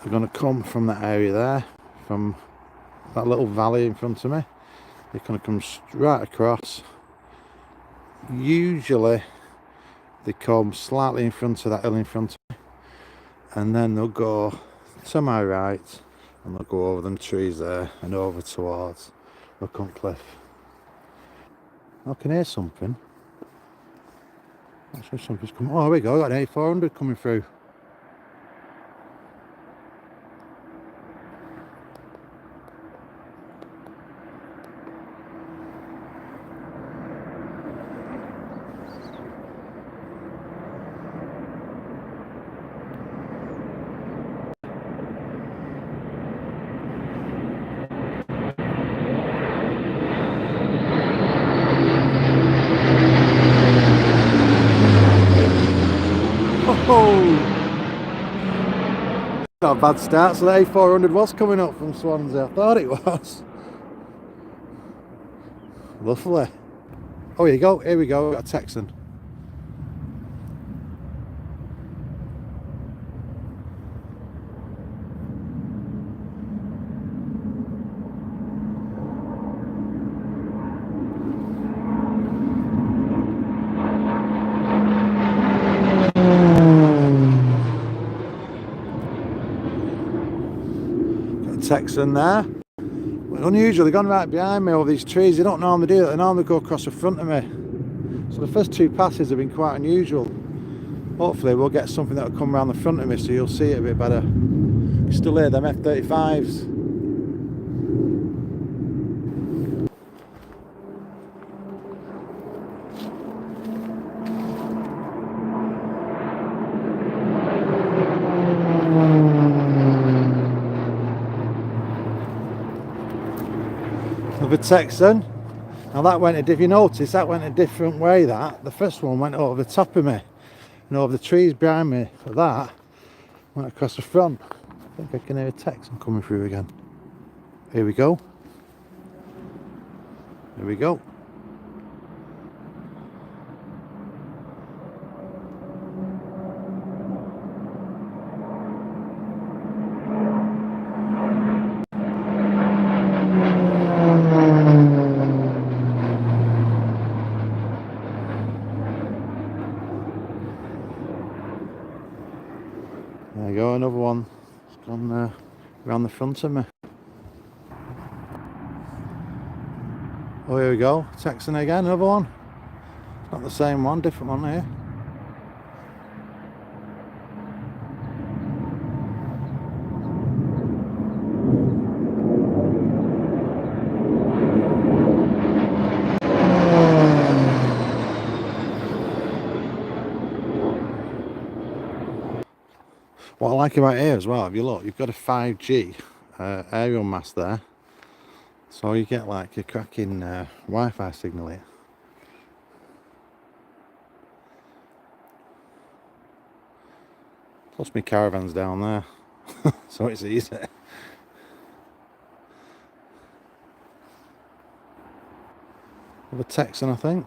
They're going to come from that area there, from that little valley in front of me. They're going to come right across. Usually they come slightly in front of that hill in front of me, and then they'll go to my right and they'll go over them trees there and over towards the cliff. I can hear something. Actually, something's coming. Oh, here we go. Got an A400 coming through. Oh! Not a bad start. So the A400 was coming up from Swansea. I thought it was. Lovely. Oh, here you go. Here we go. We've got a Texan. Texan there. Unusual, they've gone right behind me over these trees. They don't normally do that, they normally go across the front of me. So the first two passes have been quite unusual. Hopefully we'll get something that will come around the front of me so you'll see it a bit better. You still hear them F-35s. Another Texan. Now that went, if you notice, that went a different way. That the first one went over the top of me and over the trees behind me. But that went across the front. I think I can hear a Texan coming through again. Here we go. Here we go. There you go, another one. It's gone around the front of me. Oh, here we go. Texan again, another one. It's not the same one, different one here. What I like about here as well, if you look, you've got a 5G aerial mast there, so you get like a cracking Wi-Fi signal here. Plus my caravan's down there, so it's easy. Another Texan, I think.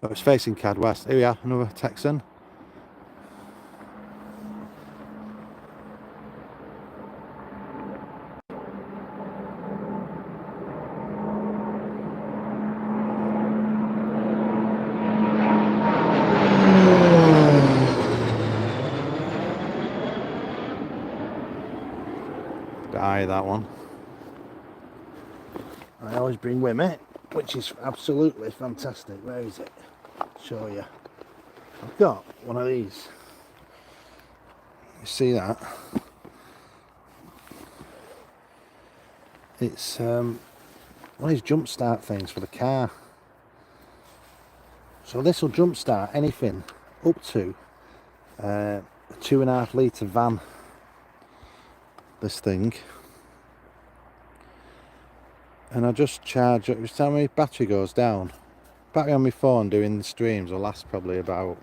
Oh, it's facing Cad West. Here we are, another Texan. Die that one. I always bring with me, which is absolutely fantastic. Where is it? Show you. I've got one of these. You see that? It's one of these jump start things for the car. So this will jump start anything up to a 2.5 litre van. This thing. And I just charge every time my battery goes down. Battery on my phone doing the streams will last probably about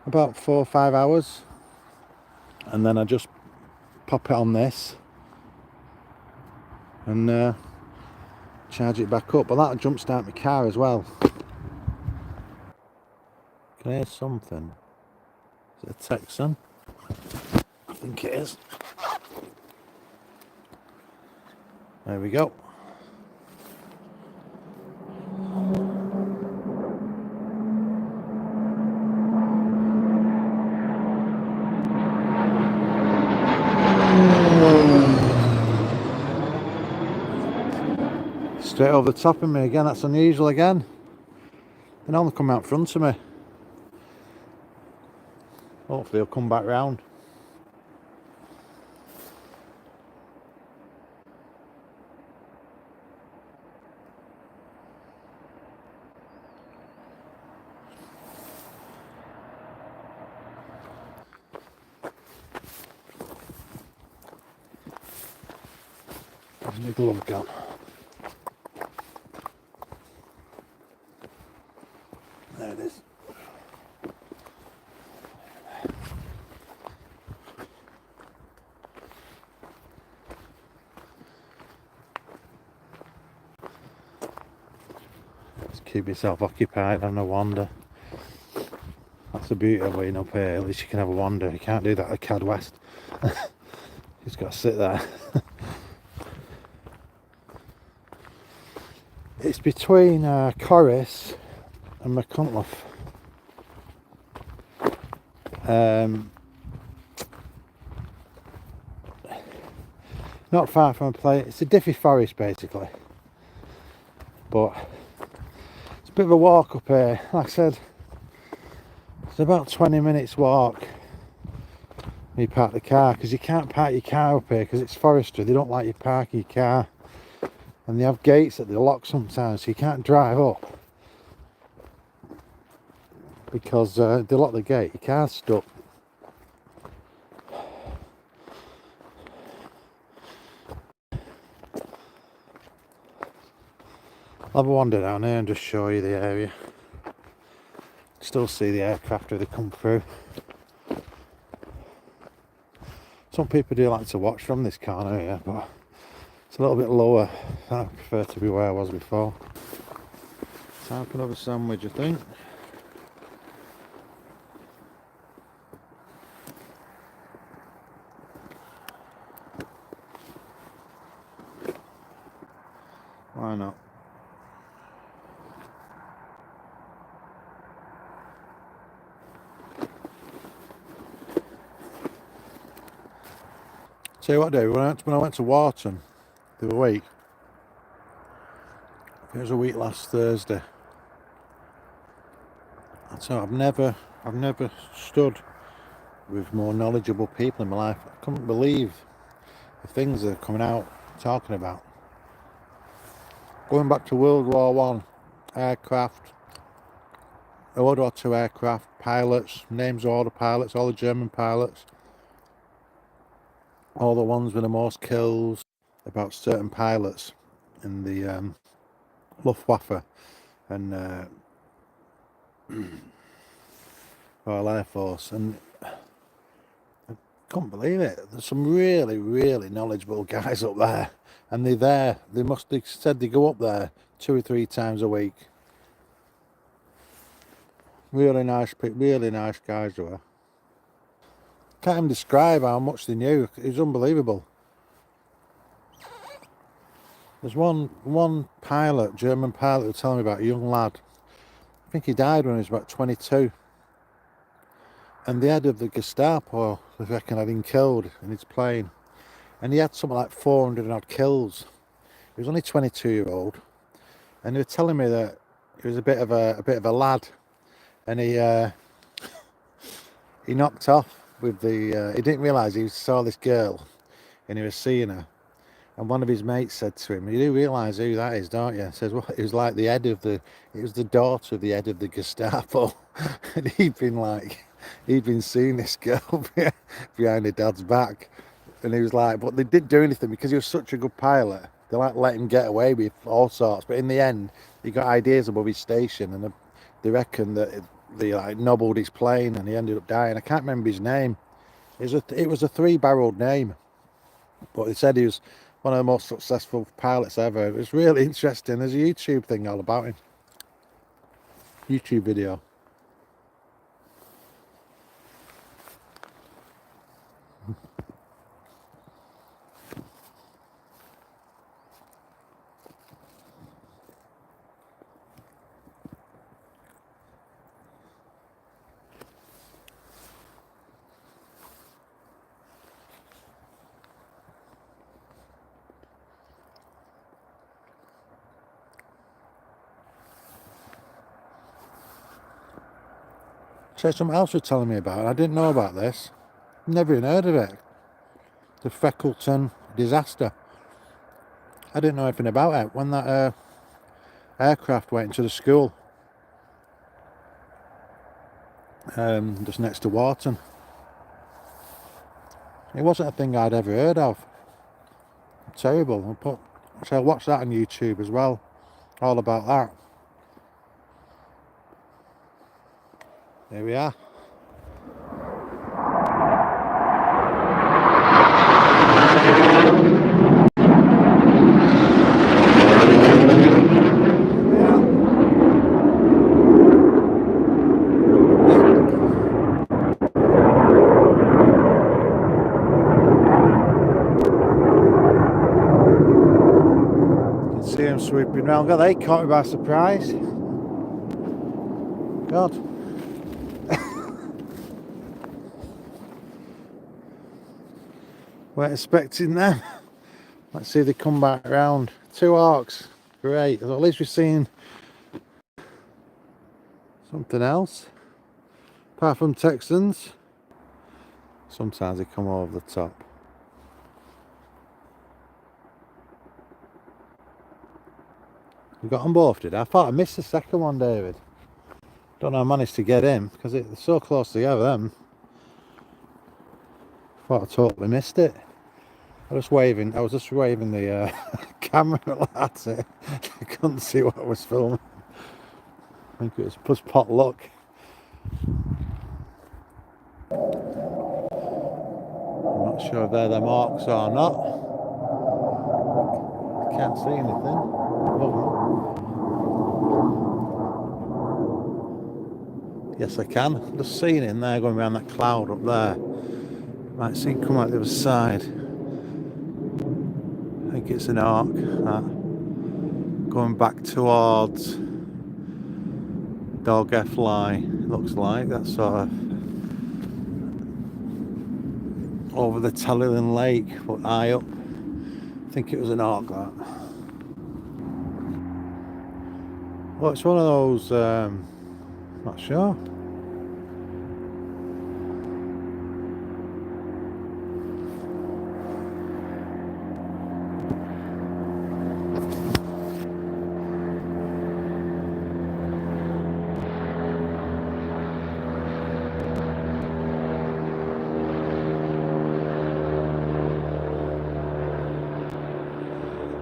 4 or 5 hours, and then I just pop it on this and charge it back up, but that'll jump start my car as well. Can I hear something? Is it a Texan? I think it is. There we go. Straight over the top of me again. That's unusual again. They normally come out front of me. Hopefully he'll come back round. There's my glove gone. There it is. Just keep yourself occupied, have no wander. That's the beauty of being up here, at least you can have a wander. You can't do that at Cad West. You just got to sit there. It's between Corris and McCuntliffe. Not far from a place. It's a diffy forest basically, but it's a bit of a walk up here. Like I said, it's about 20 minutes walk when you park the car, because you can't park your car up here because it's forestry. They don't like you parking your car, and they have gates that they lock sometimes, so you can't drive up because they lock the gate. Your car's stuck. I'll have a wander down here and just show you the area. Still see the aircraft as they come through. Some people do like to watch from this corner here, but it's a little bit lower. I prefer to be where I was before. Time for another sandwich, I think. Why not? Tell you what, Dave, when I went to Wharton the other week, it was a week last Thursday. So I've never stood with more knowledgeable people in my life. I couldn't believe the things they're coming out talking about. Going back to World War One, aircraft, World War Two aircraft, pilots, names of all the pilots, all the German pilots, all the ones with the most kills, about certain pilots in the Luftwaffe and Royal Air Force, and I couldn't believe it. There's some really, really knowledgeable guys up there, and they're there. They said they go up there 2 or 3 times a week. Really nice guys they were. Can't even describe how much they knew. It was unbelievable. There's one pilot, German pilot, who was telling me about a young lad. I think he died when he was about 22. And the head of the Gestapo, I reckon, had been killed in his plane. And he had something like 400 odd kills. He was only 22-year-old. And they were telling me that he was a bit of a lad. And he knocked off with the he didn't realise he saw this girl and he was seeing her, and one of his mates said to him, "You do realise who that is, don't you?" He says, "Well, it was like it was the daughter of the head of the Gestapo." And he'd been seeing this girl behind her dad's back, and he was like, but they didn't do anything because he was such a good pilot. They let him get away with all sorts, but in the end he got ideas above his station, and they reckon that they nobbled his plane and he ended up dying. I can't remember his name. It was a 3-barreled name, but they said he was one of the most successful pilots ever. It was really interesting. There's a YouTube thing all about him. YouTube video. So something else was telling me about. I didn't know about this. Never even heard of it. The Freckleton disaster. I didn't know anything about it. When that aircraft went into the school, just next to Wharton. It wasn't a thing I'd ever heard of. Terrible. So I watched that on YouTube as well. All about that. Here we are. See him sweeping round. God, they caught me by surprise. God. Weren't expecting them. Let's see if they come back round. 2 Hawks. Great. At least we've seen something else. Apart from Texans. Sometimes they come over the top. We got them both, did I? Thought I missed the second one, David. Don't know how I managed to get in because they're so close together. Them. Thought I totally missed it. I was just waving the camera at it. I couldn't see what I was filming. I think it was plus pot luck. I'm not sure if they're the marks or not. I can't see anything. Yes, I can. I'm just seeing it in there going around that cloud up there. Might see it come out the other side. I think it's an arc. Going back towards Dog Fly. Looks like that's sort of over the Tallinn Lake, but high up. I think it was an arc that. Well, it's one of those. Not sure.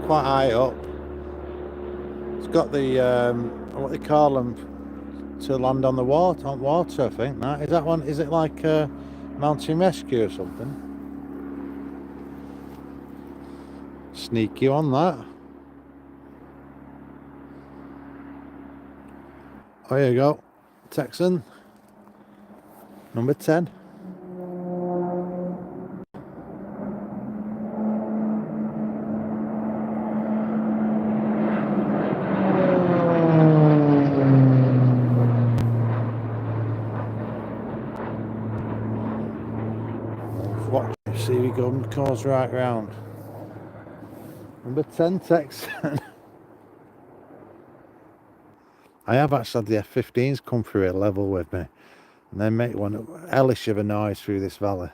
Quite high up. It's got the what they call them to land on the water. On water, I think. That is that one. Is it like a mountain rescue or something? Sneaky on that. Oh, here you go, Texan number 10. Watch, see we go and course right round. Number 10 Texan. I have actually had the F-15s come through at level with me, and they make one hellish of a noise through this valley.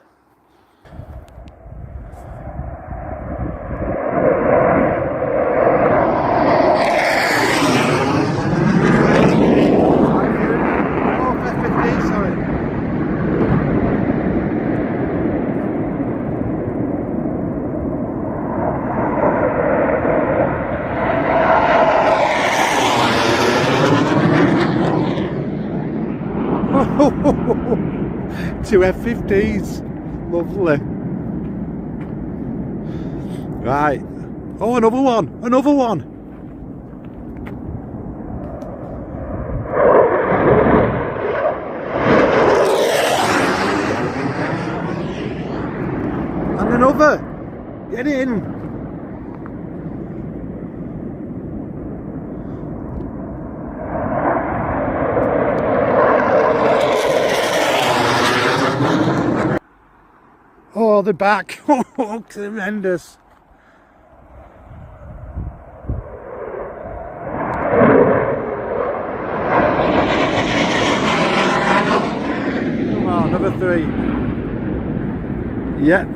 Two F-15s, lovely. Right, Oh, another one! Another one! And another! Get in! Oh, they're back! Oh, tremendous! Come on, another three. Yeah.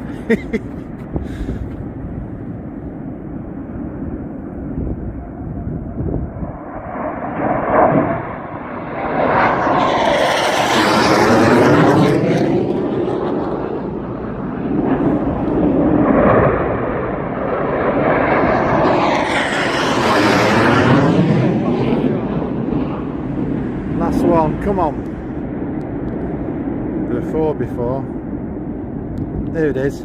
Last one, come on. There were four before. There it is.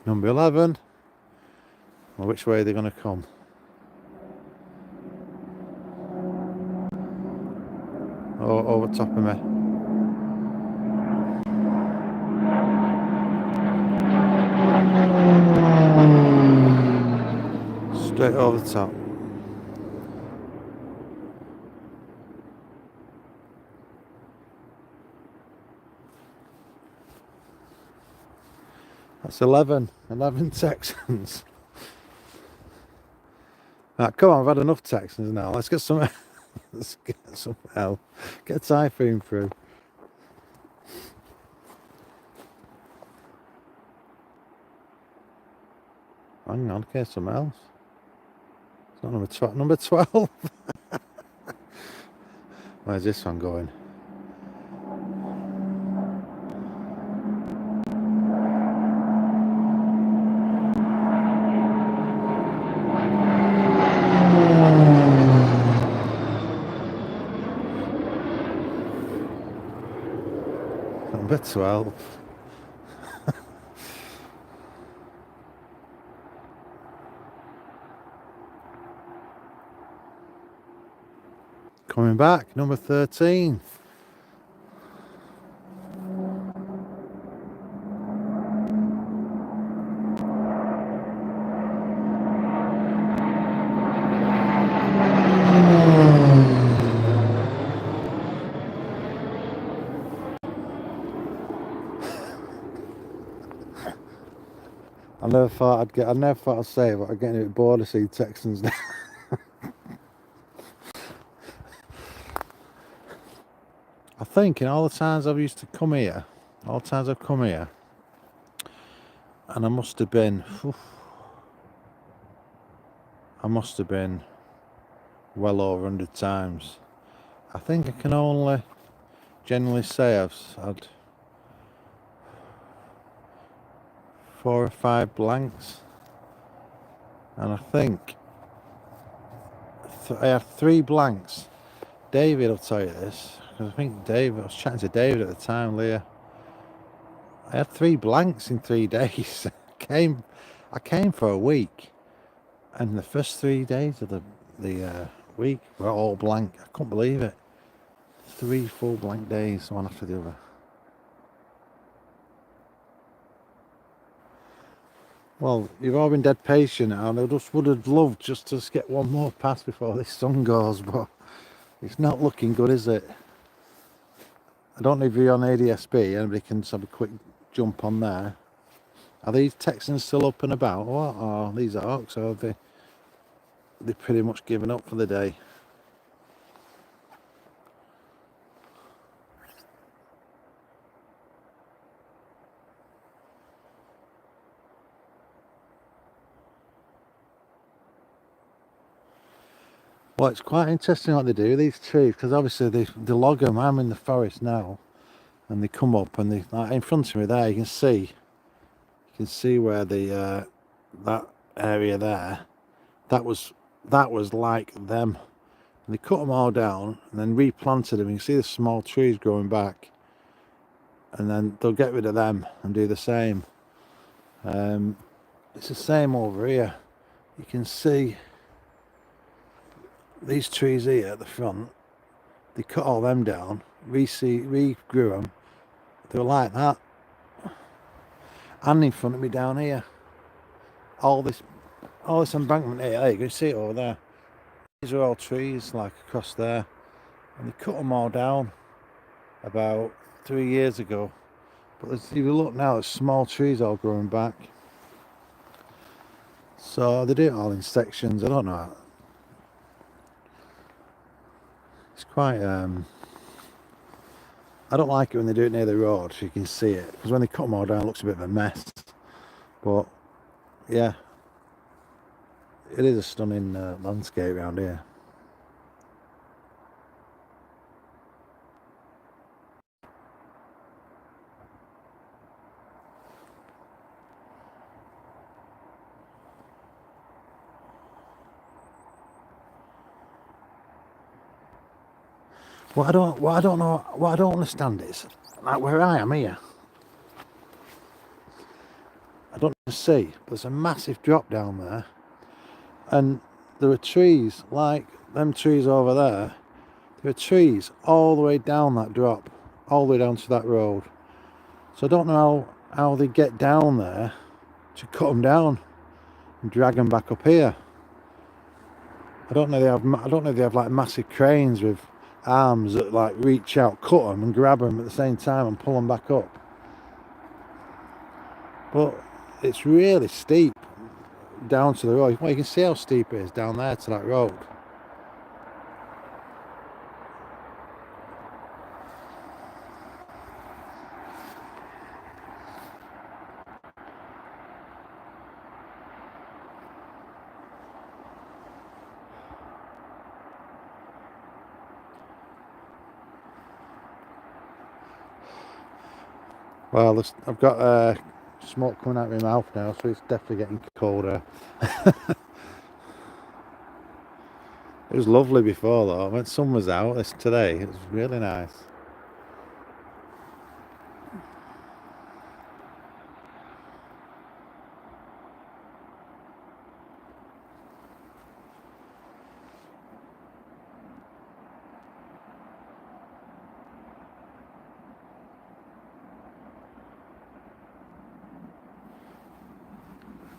Number 11. Well, which way are they going to come? Oh, over top of me. Straight over the top. That's 11 Texans. Right, come on, I've had enough Texans now. Let's get some. Let's get some hell. Get a typhoon through. Hang on, get something else. It's not number 12. Where's this one going? Number 12. Coming back, number 13. I never thought I'd say it, but I'm getting a bit bored of seeing Texans now. I think in all the times I've used to come here, all the times I've come here, and I must have been well over 100 times. I think I can only generally say I've had 4 or 5 blanks, and I think I had 3 blanks. David will tell you this, because I think I was chatting to David at the time, Leah. I had 3 blanks in 3 days. I came for a week, and the first 3 days of the week were all blank. I couldn't believe it. 3 full blank days, one after the other. Well, you've all been dead patient, and I just would have loved just to get one more pass before this sun goes, but it's not looking good, is it? I don't know if you're on ADSB, anybody can just have a quick jump on there. Are these Texans still up and about? What? Or these are Hawks, or have they pretty much given up for the day? Well, it's quite interesting what they do with these trees, because obviously they log them. I'm in the forest now, and they come up and they, like in front of me there, you can see where the that area there, that was like them. And they cut them all down and then replanted them. You can see the small trees growing back, and then they'll get rid of them and do the same. It's the same over here. You can see these trees here at the front. They cut all them down, regrew them. They were like that. And in front of me down here, all this embankment here, you can see it over there. These are all trees like across there, and they cut them all down about 3 years ago. But if you look now, there's small trees all growing back. So they do it all in sections. I don't know. It's quite. I don't like it when they do it near the road, so you can see it. Because when they cut them all down, it looks a bit of a mess. But yeah, it is a stunning landscape around here. What I don't understand is, like where I am here, I don't see, but there's a massive drop down there, and there are trees like them trees over there. There are trees all the way down that drop, all the way down to that road. So I don't know how they get down there to cut them down and drag them back up here. I don't know if they have like massive cranes with arms that like reach out, cut them and grab them at the same time and pull them back up. But it's really steep down to the road. Well, you can see how steep it is down there to that road. Well, I've got smoke coming out of my mouth now, so it's definitely getting colder. It was lovely before though. When sun was out today, it was really nice.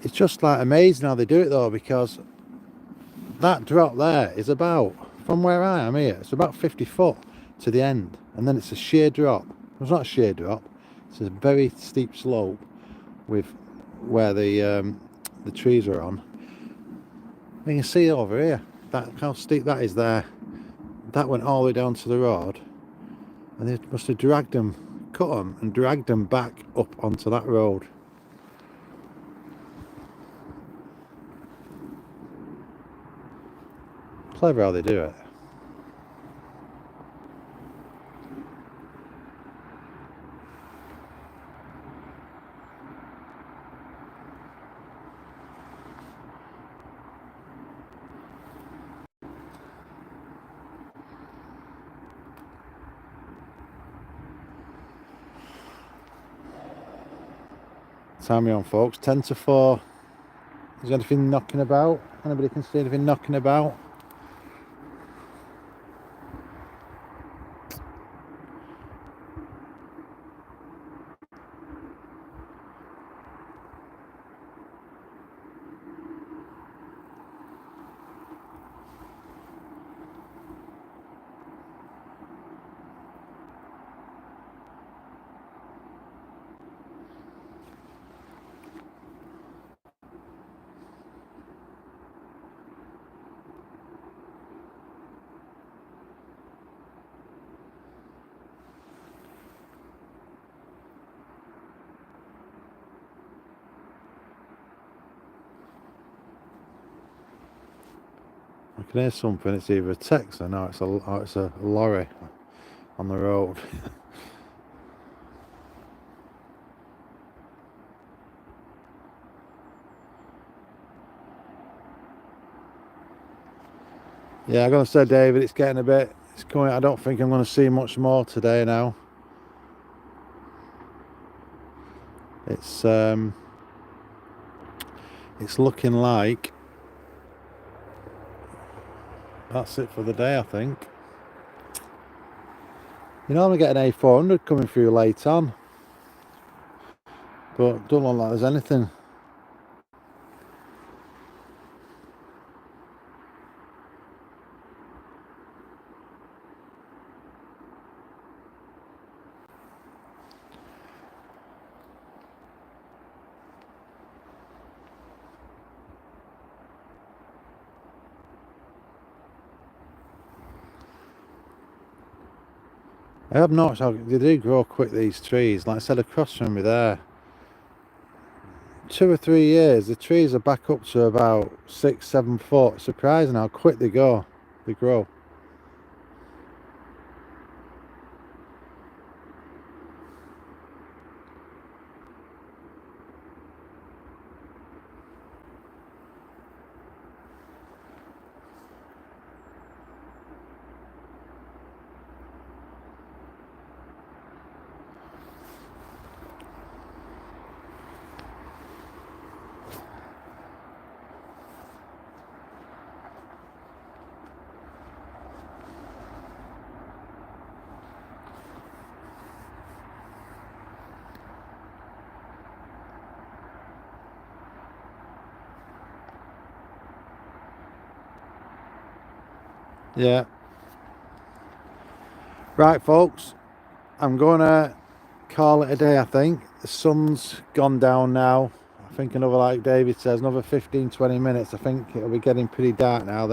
It's just like amazing how they do it though, because that drop there is about, from where I am here, it's about 50 foot to the end, and then it's a sheer drop. It's not a sheer drop, it's a very steep slope with where the trees are on. You can see over here that how steep that is there. That went all the way down to the road, and they must have dragged them, cut them and dragged them back up onto that road. Clever how they do it. Time me on, folks. 10 to 4. Is there anything knocking about? Anybody can see anything knocking about? can hear something. It's either a Texan or it's a lorry on the road. Yeah, I'm gonna say, David, it's getting a bit. It's coming. I don't think I'm gonna see much more today now. It's looking like that's it for the day, I think. You normally get an A400 coming through late on, but don't look like there's anything. I have noticed how they do grow quick, these trees. Like I said, across from me there, 2 or 3 years, the trees are back up to about 6-7 foot. Surprising how quick they grow. Yeah. Right, folks, I'm gonna call it a day. I think the sun's gone down now. I think another, like David says, another 15-20 minutes. I think it'll be getting pretty dark now.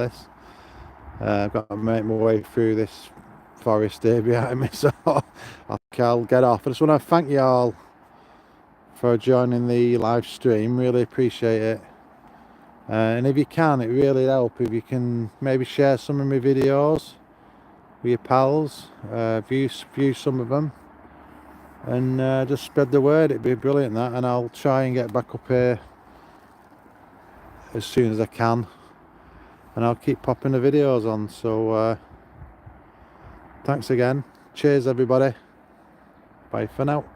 I've got to make my way through this forest here behind me, so I think I'll get off. I just want to thank you all for joining the live stream. Really appreciate it. And if you can, it really helps if you can maybe share some of my videos with your pals, view some of them, and just spread the word. It'd be brilliant, that. And I'll try and get back up here as soon as I can, and I'll keep popping the videos on. So thanks again. Cheers, everybody. Bye for now.